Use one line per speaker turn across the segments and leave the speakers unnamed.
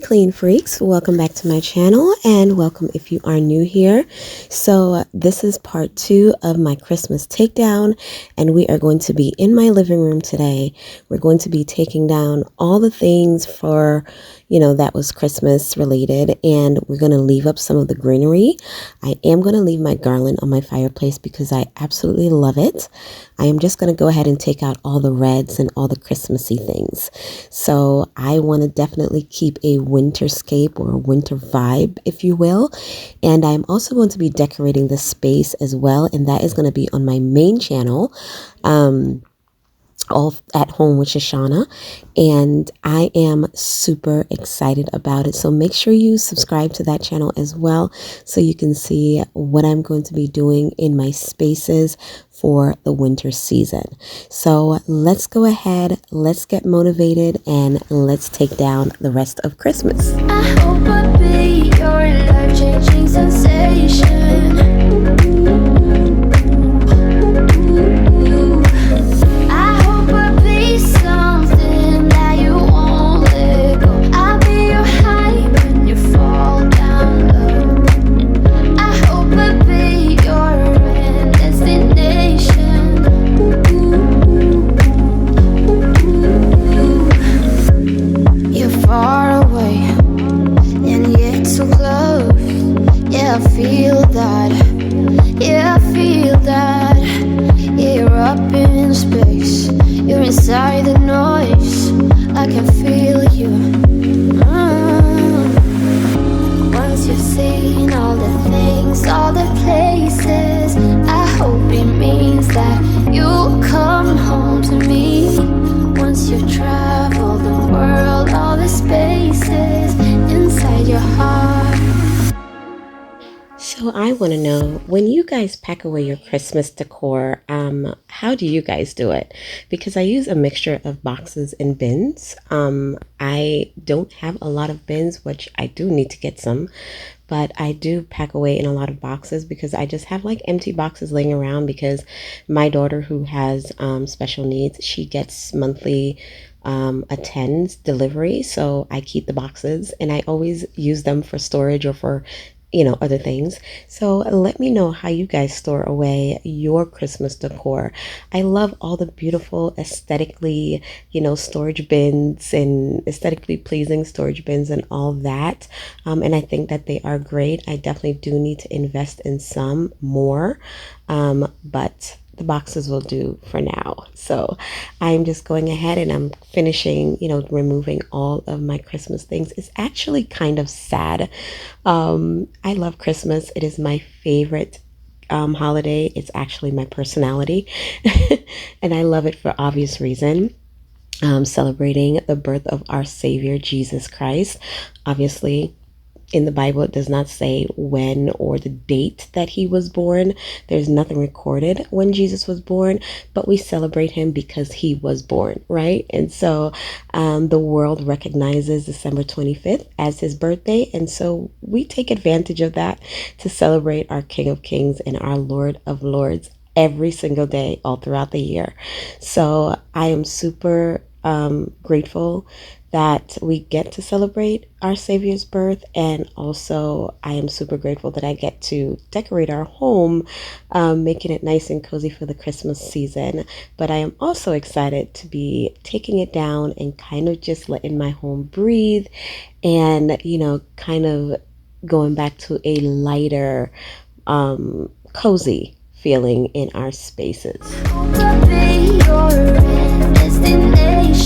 clean freaks, welcome back to my channel and welcome if you are new here. So this is part 2 of my Christmas takedown, and we are going to be in my living room today. We're going to be taking down all the things for, that was Christmas related, and we're going to leave up some of the greenery. I am going to leave my garland on my fireplace because I absolutely love it. I am just going to go ahead and take out all the reds and all the Christmassy things. So I want to definitely keep a winterscape or a winter vibe, if you will. And I'm also going to be decorating the space as well. And that is going to be on my main channel, all at home with Shoshana, and I am super excited about it. So make sure you subscribe to that channel as well so you can see what I'm going to be doing in my spaces for the winter season. So let's go ahead, let's get motivated, and let's take down the rest of Christmas.
I hope I'll be your life-changing sensation. Inside the noise, I can feel you. Once you've seen all the things, all the places, I hope it means that you'll come home to me. Once you've traveled the world, all the spaces inside your heart.
So I want to know, when you guys pack away your Christmas decor, how do you guys do it? Because I use a mixture of boxes and bins. I don't have a lot of bins, which I do need to get some, but I do pack away in a lot of boxes because I just have like empty boxes laying around because my daughter, who has special needs, she gets monthly attends delivery. So I keep the boxes and I always use them for storage or for other things. So let me know how you guys store away your Christmas decor. I love all the beautiful aesthetically, storage bins and aesthetically pleasing storage bins and all that. And I think that they are great. I definitely do need to invest in some more. But the boxes will do for now. So I'm just going ahead and I'm finishing, removing all of my Christmas things. It's actually kind of sad. I love Christmas. It is my favorite holiday. It's actually my personality. And I love it for obvious reason. Celebrating the birth of our Savior, Jesus Christ. Obviously, in the Bible, it does not say when or the date that he was born. There's nothing recorded when Jesus was born, but we celebrate him because he was born, right? And so the world recognizes December 25th as his birthday. And so we take advantage of that to celebrate our King of Kings and our Lord of Lords every single day, all throughout the year. So I am super grateful that we get to celebrate our Savior's birth, and also I am super grateful that I get to decorate our home, making it nice and cozy for the Christmas season. But I am also excited to be taking it down and kind of just letting my home breathe and, kind of going back to a lighter, cozy feeling in our spaces.
Destination.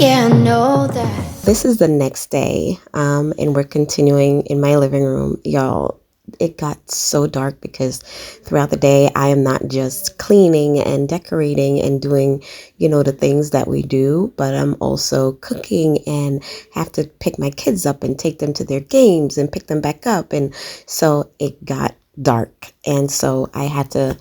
Yeah, I know that.
This is the next day, and we're continuing in my living room. Y'all, it got so dark because throughout the day, I am not just cleaning and decorating and doing, the things that we do, but I'm also cooking and have to pick my kids up and take them to their games and pick them back up. And so it got dark. And so I had to,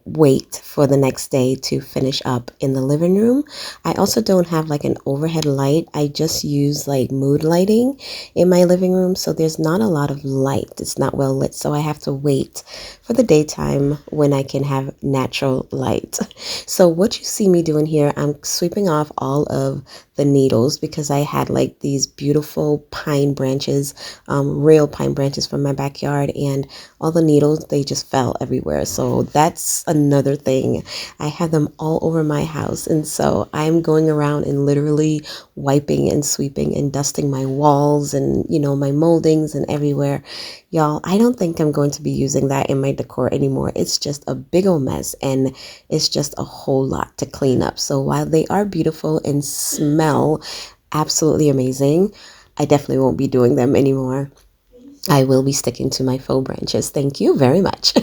wait for the next day to finish up in the living room. I also don't have like an overhead light. I just use like mood lighting in my living room. So there's not a lot of light. It's not well lit. So I have to wait for the daytime when I can have natural light. So what you see me doing here, I'm sweeping off all of the needles because I had like these beautiful pine branches, real pine branches from my backyard, and all the needles, they just fell everywhere. So that's another thing. I have them all over my house. And so I'm going around and literally wiping and sweeping and dusting my walls and, my moldings and everywhere. Y'all, I don't think I'm going to be using that in my decor anymore. It's just a big old mess and it's just a whole lot to clean up. So while they are beautiful and smell absolutely amazing, I definitely won't be doing them anymore. I will be sticking to my faux branches. Thank you very much.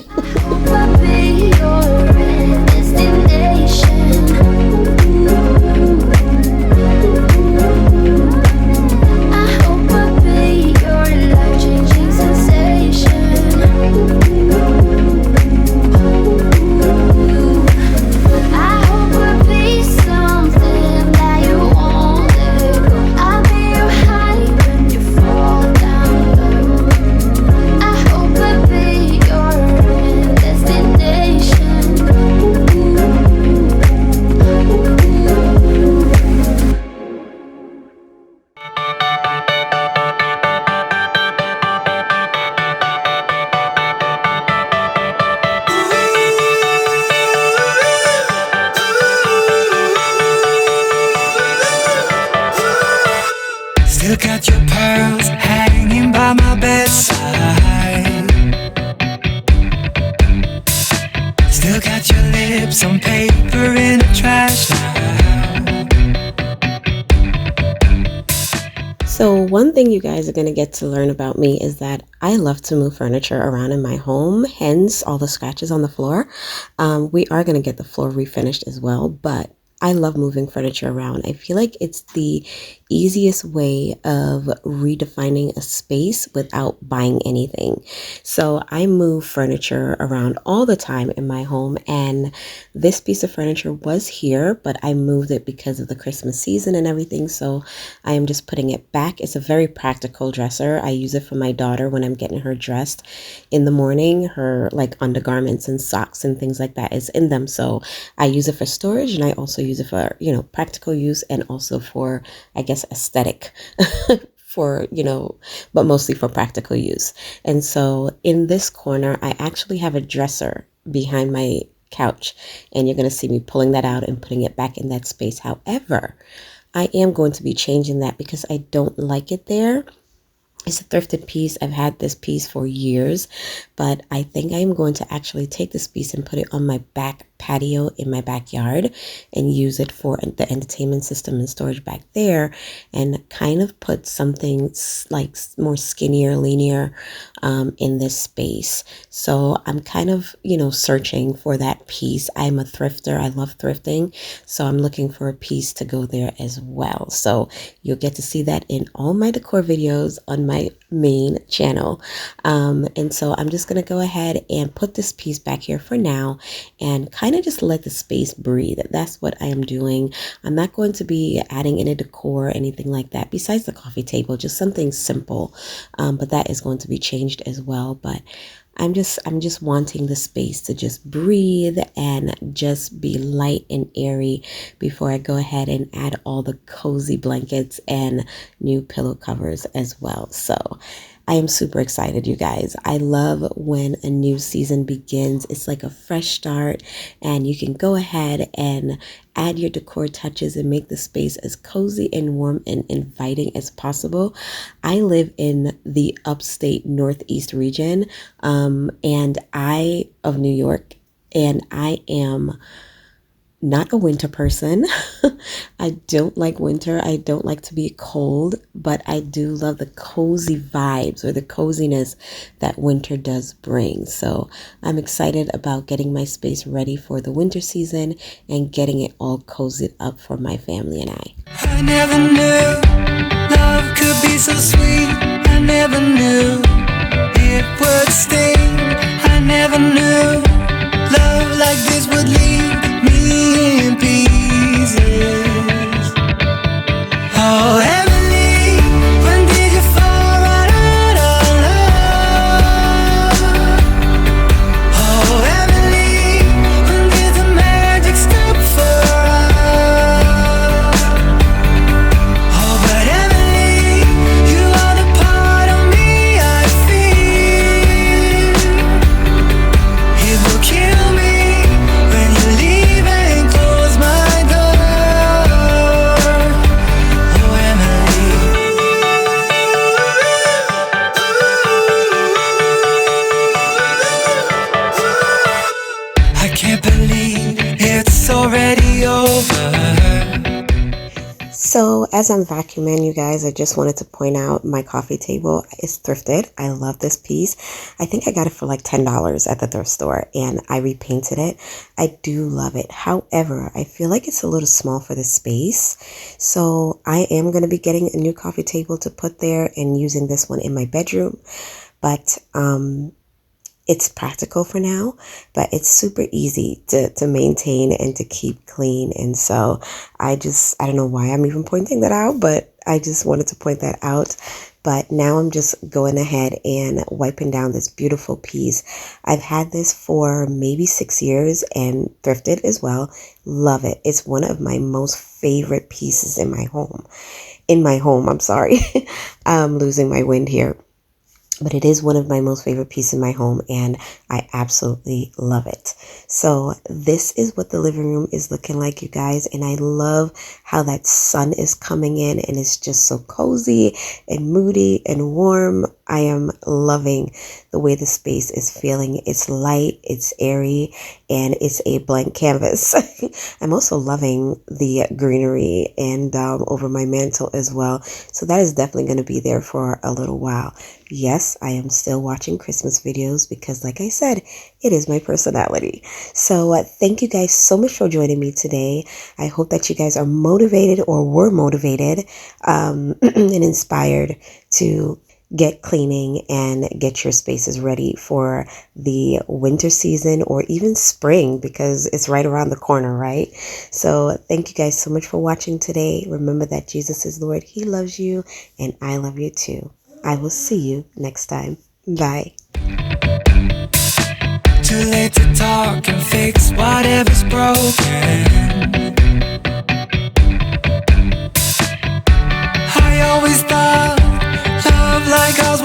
Still got your pearls hanging by my bedside. Still got your lips on paper in a trash now.
So one thing you guys are going to get to learn about me is that I love to move furniture around in my home, hence all the scratches on the floor. We are going to get the floor refinished as well, but I love moving furniture around. I feel like it's the easiest way of redefining a space without buying anything. So I move furniture around all the time in my home, and this piece of furniture was here, but I moved it because of the Christmas season and everything. So I am just putting it back. It's a very practical dresser. I use it for my daughter when I'm getting her dressed in the morning. Her like undergarments and socks and things like that is in them. So I use it for storage, and I also use it for, practical use, and also for, I guess, aesthetic for, but mostly for practical use. And so in this corner, I actually have a dresser behind my couch, and you're going to see me pulling that out and putting it back in that space. However, I am going to be changing that because I don't like it there. It's a thrifted piece. I've had this piece for years, but I think I'm going to actually take this piece and put it on my back patio in my backyard and use it for the entertainment system and storage back there, and kind of put something like more skinnier, leaner in this space. So I'm kind of, searching for that piece. I'm a thrifter. I love thrifting. So I'm looking for a piece to go there as well. So you'll get to see that in all my decor videos on my main channel. And so I'm just going to go ahead and put this piece back here for now and kind of just let the space breathe. That's what I am doing. I'm not going to be adding any decor or anything like that besides the coffee table, just something simple. But that is going to be changed as well. But I'm just wanting the space to just breathe and just be light and airy before I go ahead and add all the cozy blankets and new pillow covers as well. So I am super excited, you guys. I love when a new season begins. It's like a fresh start, and you can go ahead and add your decor touches and make the space as cozy and warm and inviting as possible. I live in the upstate northeast region, of New York, and I am not a winter person. I don't like winter. I don't like to be cold, but I do love the cozy vibes or the coziness that winter does bring. So I'm excited about getting my space ready for the winter season and getting it all cozied up for my family and I.
I never knew love could be so sweet. I never knew it would sting. I never knew love like this would leave me in pieces. Oh, Emily, when did you fall right out of love? Oh, Emily, when did the magic stop for us? Oh, but Emily, you are the part of me I feel. It will kill me when you leave and close my door. Oh, Emily. I can't believe it's already over.
So, as I'm vacuuming, you guys, I just wanted to point out my coffee table is thrifted. I love this piece. I think I got it for like $10 at the thrift store and I repainted it. I do love it. However, I feel like it's a little small for the space. So, I am going to be getting a new coffee table to put there and using this one in my bedroom. But it's practical for now, but it's super easy to maintain and to keep clean. And so I don't know why I'm even pointing that out, but I just wanted to point that out. But now I'm just going ahead and wiping down this beautiful piece. I've had this for maybe 6 years and thrifted as well. Love it. It's one of my most favorite pieces in my home. I'm sorry. I'm losing my wind here. But it is one of my most favorite pieces in my home and I absolutely love it. So this is what the living room is looking like, you guys. And I love how that sun is coming in and it's just so cozy and moody and warm. I am loving the way the space is feeling. It's light, it's airy, and it's a blank canvas. I'm also loving the greenery and over my mantle as well. So that is definitely going to be there for a little while. Yes, I am still watching Christmas videos because, like I said, it is my personality. So thank you guys so much for joining me today. I hope that you guys are motivated or were motivated and inspired to get cleaning and get your spaces ready for the winter season or even spring because it's right around the corner, right? So thank you guys so much for watching today. Remember that Jesus is Lord. He loves you and I love you too. I will see you next time. Bye.
Too late to talk and fix whatever's broken. I always thought love like ours